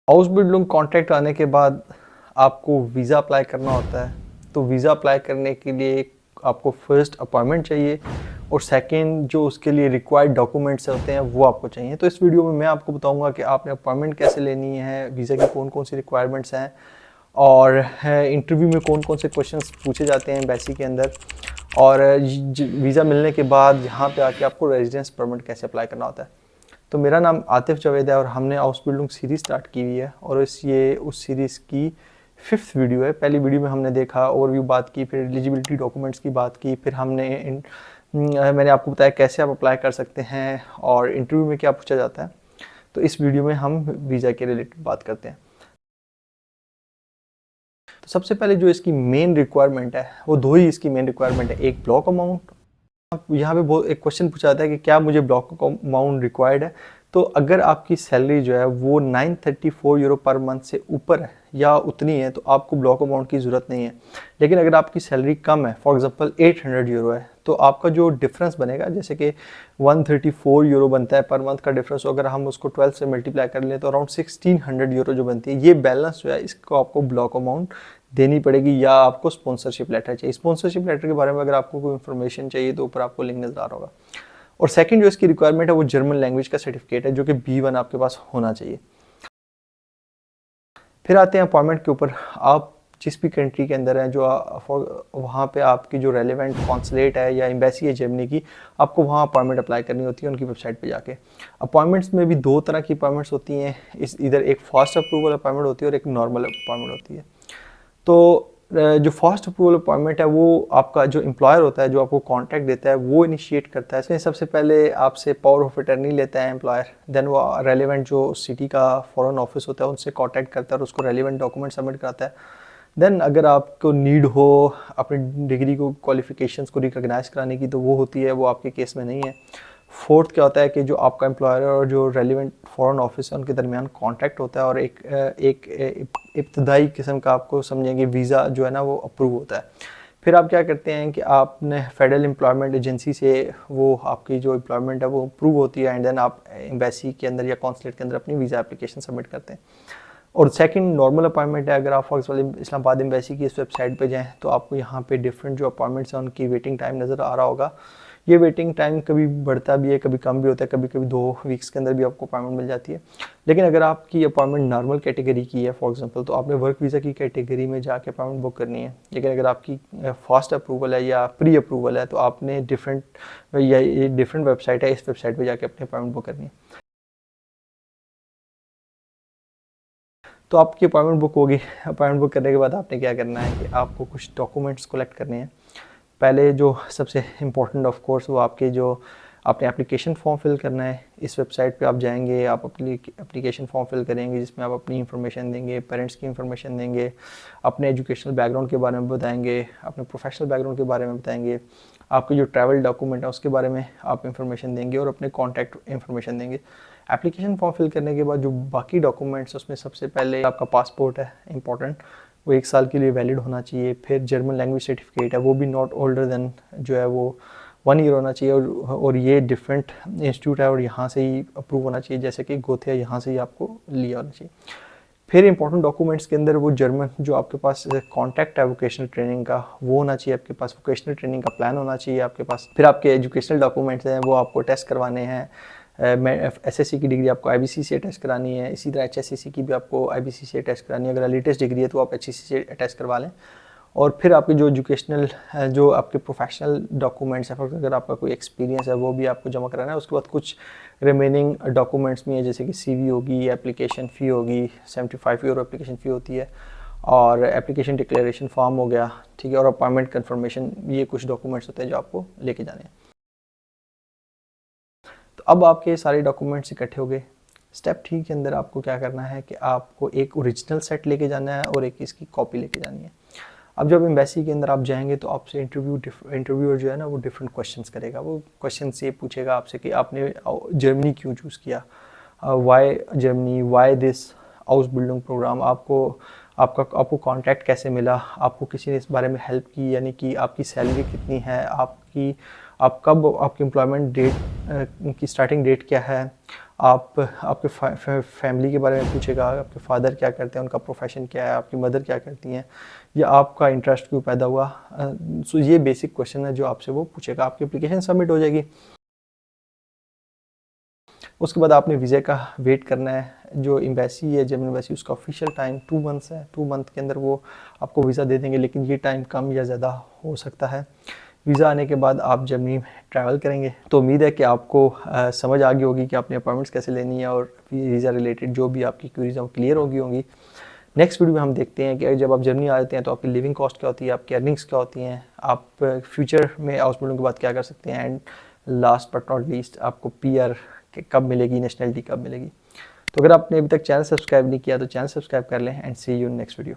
आउसबिल्डिंग contract आने के बाद आपको वीज़ा अप्लाई करना होता है। तो वीज़ा अप्लाई करने के लिए आपको फर्स्ट अपॉइंटमेंट चाहिए और सेकंड जो उसके लिए रिक्वायर्ड डॉक्यूमेंट्स होते हैं वो आपको चाहिए। तो इस वीडियो में मैं आपको बताऊंगा कि आपने अपॉइंटमेंट कैसे लेनी है, वीज़ा की कौन कौन सी रिक्वायरमेंट्स हैं और इंटरव्यू में कौन कौन से क्वेश्चंस पूछे जाते हैं एम्बेसी के अंदर, और वीज़ा मिलने के बाद यहाँ पे आके आपको रेजिडेंस परमिट कैसे अप्लाई करना होता है। तो मेरा नाम आतिफ जावेद है और हमने हाउस बिल्डिंग सीरीज़ स्टार्ट की हुई है और ये उस सीरीज़ की 5th वीडियो है। पहली वीडियो में हमने देखा ओवरव्यू बात की, फिर एलिजिबिलिटी डॉक्यूमेंट्स की बात की, फिर मैंने आपको बताया कैसे आप अप्लाई कर सकते हैं और इंटरव्यू में क्या पूछा जाता है। तो इस वीडियो में हम वीज़ा के रिलेटेड बात करते हैं। तो सबसे पहले जो इसकी मेन रिक्वायरमेंट है वो दो ही इसकी मेन रिक्वायरमेंट है। एक ब्लॉक अमाउंट, यहाँ पे बहुत एक क्वेश्चन पूछा जाता है कि क्या मुझे ब्लॉक अमाउंट रिक्वायर्ड है। तो अगर आपकी सैलरी जो है वो 934 यूरो पर मंथ से ऊपर है या उतनी है तो आपको ब्लॉक अमाउंट की ज़रूरत नहीं है। लेकिन अगर आपकी सैलरी कम है, फॉर एग्जांपल 800 यूरो है, तो आपका जो डिफरेंस बनेगा, जैसे कि 134 यूरो बनता है पर मंथ का डिफरेंस, अगर हम उसको 12 से मल्टीप्लाई कर लें तो अराउंड 1600 यूरो जो बनती है, ये बैलेंस जो है इसको आपको ब्लॉक अमाउंट देनी पड़ेगी या आपको स्पॉन्सरशिप लेटर चाहिए। स्पॉन्सरशिप लेटर के बारे में अगर आपको कोई इन्फॉर्मेशन चाहिए तो ऊपर आपको लिंक नजर आ रहा होगा। और सेकंड जो इसकी रिक्वायरमेंट है वो जर्मन लैंग्वेज का सर्टिफिकेट है जो कि B1 आपके पास होना चाहिए। फिर आते हैं अपॉइंटमेंट के ऊपर। आप जिस भी कंट्री के अंदर हैं, जो वहाँ पे आपकी जो रेलिवेंट कॉन्सुलेट है या एम्बेसी है जर्मनी की, आपको वहाँ अपॉइंटमेंट अप्लाई करनी होती है उनकी वेबसाइट पे जाके। अपॉइंटमेंट्स में भी दो तरह की अपॉइंटमेंट्स होती हैं, इधर एक फास्ट अप्रूवल अपॉइंटमेंट होती है और एक नॉर्मल अपॉइंटमेंट होती है। तो जो फर्स्ट अप्रूवल अपॉइंटमेंट है वो आपका जो एम्प्लॉयर होता है, जो आपको कॉन्ट्रैक्ट देता है, वो इनिशिएट करता है। इसमें सबसे पहले आपसे पावर ऑफ अटर्नी लेता है एम्प्लॉयर, देन वो रेलिवेंट जो सिटी का फॉरेन ऑफिस होता है उनसे कॉन्टैक्ट करता है और उसको रेलिवेंट डॉक्यूमेंट सबमिट कराता है। देन अगर आपको नीड हो अपनी डिग्री को, क्वालिफिकेशंस को रिकॉग्नाइज कराने की, तो वो होती है, वो आपके केस में नहीं है। फोर्थ क्या होता है कि जो आपका एम्प्लॉयर और जो रेलिवेंट फॉरेन ऑफिस है उनके दरमियान कॉन्ट्रैक्ट होता है और एक इब्तदाई किस्म का, आपको समझेंगे, वीज़ा जो है ना वो अप्रूव होता है। फिर आप क्या करते हैं कि आपने फेडरल एम्प्लॉयमेंट एजेंसी से वो आपकी जो एम्प्लॉयमेंट है वो अप्रूव होती है एंड देन आप एम्बेसी के अंदर या कॉन्सुलेट के अंदर अपनी वीज़ा एप्लीकेशन सबमिट करते हैं। और सेकंड नॉर्मल अपॉइंटमेंट है। अगर आप फॉर एग्जाम्पल इस्लामाबाद एम्बेसी की इस वेबसाइट पे जाएं तो आपको यहाँ पे डिफरेंट जो अपॉइंटमेंट्स हैं उनकी वेटिंग टाइम नज़र आ रहा होगा। ये वेटिंग टाइम कभी बढ़ता भी है, कभी कम भी होता है, कभी कभी 2 वीक्स के अंदर भी आपको अपॉइंटमेंट मिल जाती है। लेकिन अगर आपकी अपॉइंटमेंट नॉर्मल कैटेगरी की है फॉर एग्जांपल, तो आपने वर्क वीज़ा की कैटेगरी में जाके अपॉइंटमेंट बुक करनी है। लेकिन अगर आपकी फास्ट अप्रूवल है या प्री अप्रूवल है तो आपने डिफरेंट वेबसाइट है, इस वेबसाइट पर जाके अपनी अपॉइंटमेंट बुक करनी है। तो आपकी अपॉइंटमेंट बुक होगी। अपॉइंटमेंट बुक करने के बाद आपने क्या करना है कि आपको कुछ डॉक्यूमेंट्स कलेक्ट करने हैं। पहले जो सबसे इम्पोर्टेंट ऑफ कोर्स वो आपके जो आपने एप्लीकेशन फॉर्म फिल करना है। इस वेबसाइट पे आप जाएंगे, आप अपनी एप्लीकेशन फॉर्म फिल करेंगे जिसमें आप अपनी इन्फॉर्मेशन देंगे, पेरेंट्स की इन्फॉर्मेशन देंगे, अपने एजुकेशनल बैकग्राउंड के बारे में बताएंगे, अपने प्रोफेशनल बैकग्राउंड के बारे में बताएंगे, आपके जो ट्रैवल डॉक्यूमेंट है उसके बारे में आप इन्फॉर्मेशन देंगे और अपने कॉन्टैक्ट इन्फॉर्मेशन देंगे। एप्लीकेशन फॉर्म फिल करने के बाद जो बाकी डॉक्यूमेंट्स, उसमें सबसे पहले आपका पासपोर्ट है इंपॉर्टेंट, वो 1 साल के लिए वैलिड होना चाहिए। फिर जर्मन लैंग्वेज सर्टिफिकेट है, वो भी नॉट ओल्डर देन जो है वो 1 ईयर होना चाहिए और ये डिफरेंट इंस्टीट्यूट है और यहाँ से ही अप्रूव होना चाहिए, जैसे कि गोथिया, यहाँ से ही आपको लिया होना चाहिए। फिर इंपॉर्टेंट डॉक्यूमेंट्स के अंदर वो जर्मन जो आपके पास कॉन्टैक्ट है वोकेशनल ट्रेनिंग का, वो होना चाहिए आपके पास, वोकेशनल ट्रेनिंग का प्लान होना चाहिए आपके पास। फिर आपके एजुकेशनल डॉक्यूमेंट्स हैं, वो आपको टेस्ट करवाने हैं। एसएससी की डिग्री आपको आईबीसी से टेस्ट करानी है, इसी तरह एचएससीसी की भी आपको आईबीसी से टेस्ट करानी है। अगर लेटेस्ट डिग्री है तो आप एचएससी से टेस्ट करवा लें। और फिर आपके जो एजुकेशनल, जो आपके प्रोफेशनल डॉक्यूमेंट्स हैं, अगर आपका कोई एक्सपीरियंस है वो भी आपको जमा कराना है। उसके बाद कुछ रिमेनिंग डॉक्यूमेंट्स में है, जैसे कि सीवी होगी, एप्लीकेशन फ़ी होगी, 75 यूरो एप्लीकेशन फ़ी होती है, और एप्लीकेशन डिक्लेरेशन फॉर्म हो गया, ठीक है, और अपॉइंटमेंट कन्फर्मेशन। ये कुछ डॉक्यूमेंट्स होते हैं जो आपको लेके जाने हैं। तो अब आपके सारे डॉक्यूमेंट्स इकट्ठे हो गए। स्टेप 3 के अंदर आपको क्या करना है कि आपको एक ओरिजिनल सेट लेके जाना है और एक इसकी कॉपी लेके जानी है। अब जब एम्बेसी के अंदर आप जाएंगे तो आपसे इंटरव्यूअर जो है ना वो डिफरेंट क्वेश्चंस करेगा। वो क्वेश्चन ये पूछेगा आपसे कि आपने जर्मनी क्यों चूज़ किया, why Germany, why this house building programme, आपको कॉन्टैक्ट कैसे मिला, आपको किसी ने इस बारे में हेल्प की, यानी कि आपकी सैलरी कितनी है, आपकी आप कब, आपकी एम्प्लॉयमेंट डेट की स्टार्टिंग डेट क्या है, आप आपके फैमिली के बारे में पूछेगा, आपके फादर क्या करते हैं, उनका प्रोफेशन क्या है, आपकी मदर क्या करती हैं, या आपका इंटरेस्ट क्यों पैदा हुआ। सो ये बेसिक क्वेश्चन है जो आपसे वो पूछेगा। आपकी एप्लीकेशन सबमिट हो जाएगी। उसके बाद आपने वीज़ा का वेट करना है। जो एम्बेसी है, जर्मन एम्बेसी, उसका ऑफिशियल टाइम 2 मंथ्स है। 2 मंथ के अंदर वो आपको वीज़ा दे देंगे, लेकिन ये टाइम कम या ज़्यादा हो सकता है। वीज़ा आने के बाद आप जर्मनी में ट्रैवल करेंगे। तो उम्मीद है कि आपको समझ आ गई होगी कि आपने अपॉइंटमेंट्स कैसे लेनी है, और वीज़ा रिलेटेड जो भी आपकी क्वेरीज हैं क्लियर होंगी। नेक्स्ट वीडियो में हम देखते हैं कि जब आप जर्मनी आ जाते हैं तो आपकी लिविंग कॉस्ट क्या होती है, आपकी अर्निंग्स क्या होती हैं, आप फ्यूचर में हाउस बिल्डिंग के बाद क्या कर सकते हैं, and last but not least आपको पीआर कब मिलेगी, नेशनलिटी कब मिलेगी। तो अगर आपने अभी तक चैनल सब्सक्राइब नहीं किया तो चैनल सब्सक्राइब कर लें, and see you in next video.